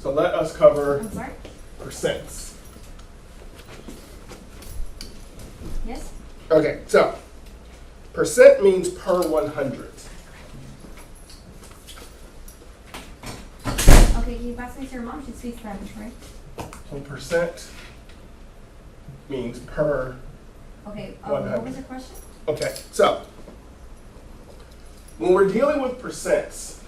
So let us cover I'm sorry? percents. Yes? Okay, so percent means per 100. Okay, can you pass me to your mom? She speaks Spanish, right? So percent means per. Okay, 100. what was the question? Okay, so when we're dealing with percents,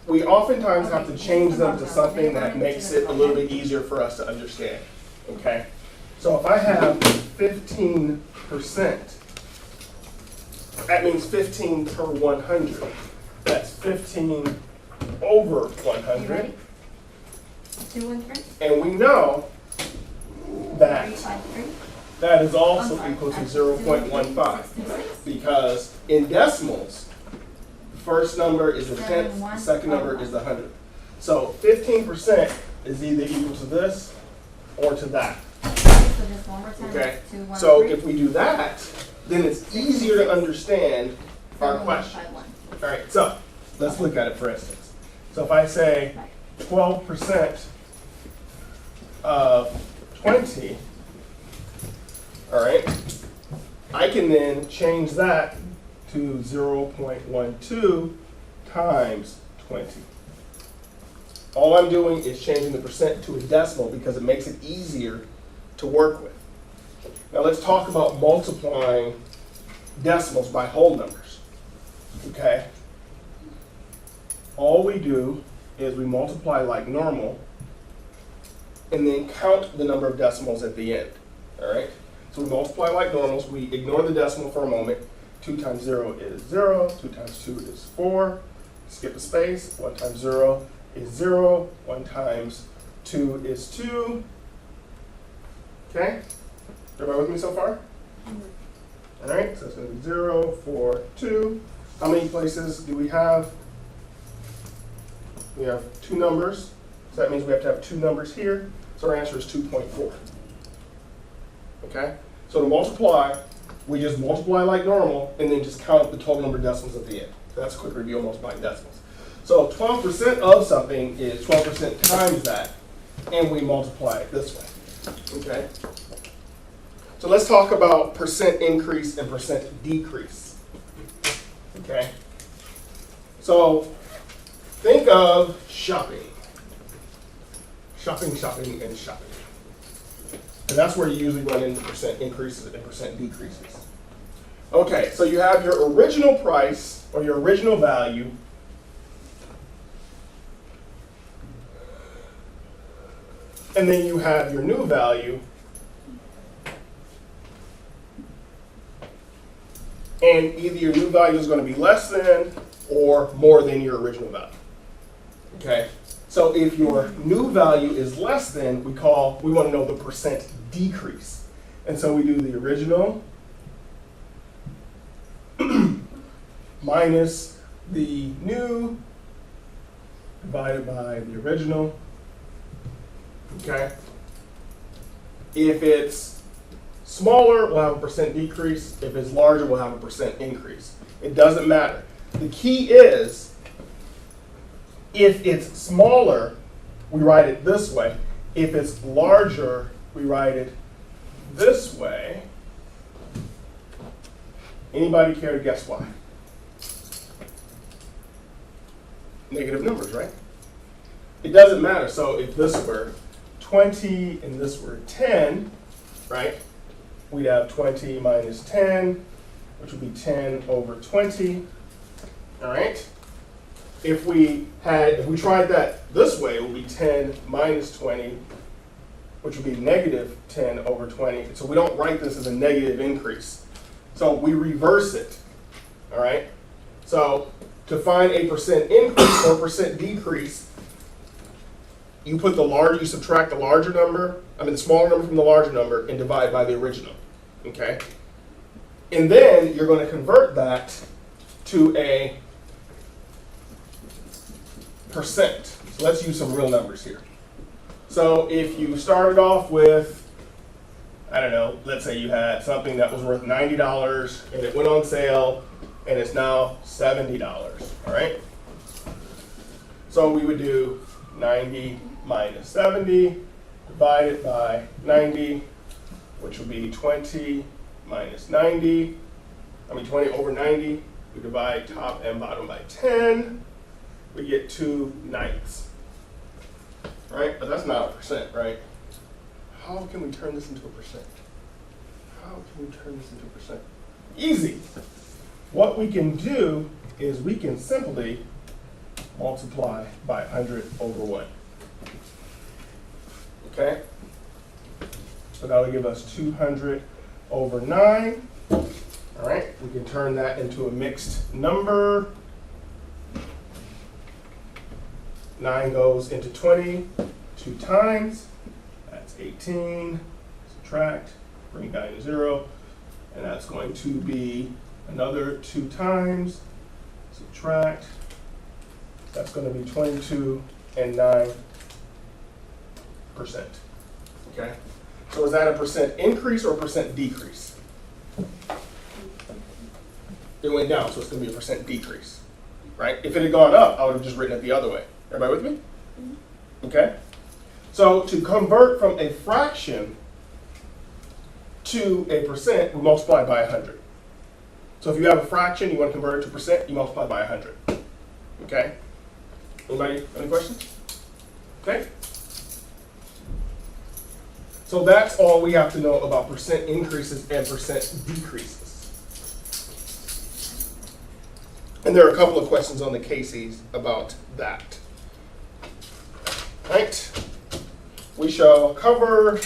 we oftentimes have to change them to something that makes it a little bit easier for us to understand. Okay, so if I have 15%, that means 15 per 100. That's 15 over You 100. ready? 2 and 3? And we know that 3, 5, 3. that is also I'm sorry, equal to 0.15. 0.15. Because in decimals, the first number is the tenth, the second number is the hundredth. So 15% is either equal to this or to that. Okay, so just one more time. Okay? 2, 1, So 3. if we do that, then it's easier to understand our 1, question. 5, 1. All right, so let's look at it for instance. So if I say 12% of 20, all right, I can then change that to 0.12 times 20. All I'm doing is changing the percent to a decimal because it makes it easier to work with. Now let's talk about multiplying decimals by whole numbers. Okay? All we do is we multiply like normal and then count the number of decimals at the end. All right? So we multiply like normal, so we ignore the decimal for a moment. 2 times 0 is 0, 2 times 2 is 4, skip a space, 1 times 0 is 0, 1 times 2 is 2. Okay? Everybody with me so far? All right, so it's going to be 0, 4, 2. How many places do we have? We have 2 numbers, so that means we have to have 2 numbers here. So our answer is 2.4. Okay? So to multiply, we just multiply like normal and then just count the total number of decimals at the end. So that's a quick review of multiplying decimals. So 12% of something is 12% times that, and we multiply it this way. Okay? So let's talk about percent increase and percent decrease. Okay? So think of shopping. Shopping, shopping, and shopping. And that's where you usually run into percent increases and percent decreases. Okay, so you have your original price or your original value. And then you have your new value. And either your new value is going to be less than or more than your original value. Okay? So if your new value is less than, we want to know the percent decrease. And so we do the original minus the new divided by the original. Okay? If it's smaller, we'll have a percent decrease. If it's larger, we'll have a percent increase. It doesn't matter. The key is, if it's smaller, we write it this way. If it's larger, we write it this way. Anybody care to guess why? Negative numbers, right? It doesn't matter. So if this were 20 and this were 10, right? We'd have 20 minus 10, which would be 10 over 20. All right? If we tried that this way, it would be 10 minus 20, which would be negative 10 over 20. So we don't write this as a negative increase. So we reverse it. All right? So to find a percent increase or percent decrease, you subtract the larger number, the smaller number from the larger number and divide by the original. Okay? And then you're going to convert that to a percent. So let's use some real numbers here. So if you started off with, I don't know, let's say you had something that was worth $90 and it went on sale and it's now $70, all right? So we would do 90 minus 70 divided by 90, which will be 20 minus 90. 20 over 90. We divide top and bottom by 10. We get 2/9. Right? But that's not a percent, right? How can we turn this into a percent? How can we turn this into a percent? Easy. What we can do is we can simply multiply by 100 over 1. Okay? So that will give us 200 over 9. All right, we can turn that into a mixed number. 9 goes into 20 2 times. That's 18. Subtract, bring it down to 0. And that's going to be another 2 times. Subtract. That's going to be 22 and 9%. Okay? So is that a percent increase or a percent decrease? It went down, so it's going to be a percent decrease. Right? If it had gone up, I would have just written it the other way. Everybody with me? Okay? So to convert from a fraction to a percent, we multiply by 100. So if you have a fraction, you want to convert it to percent, you multiply by 100. Okay? Anybody, any questions? Okay? So that's all we have to know about percent increases and percent decreases. And there are a couple of questions on the CAHSEEs about that. Right? We shall cover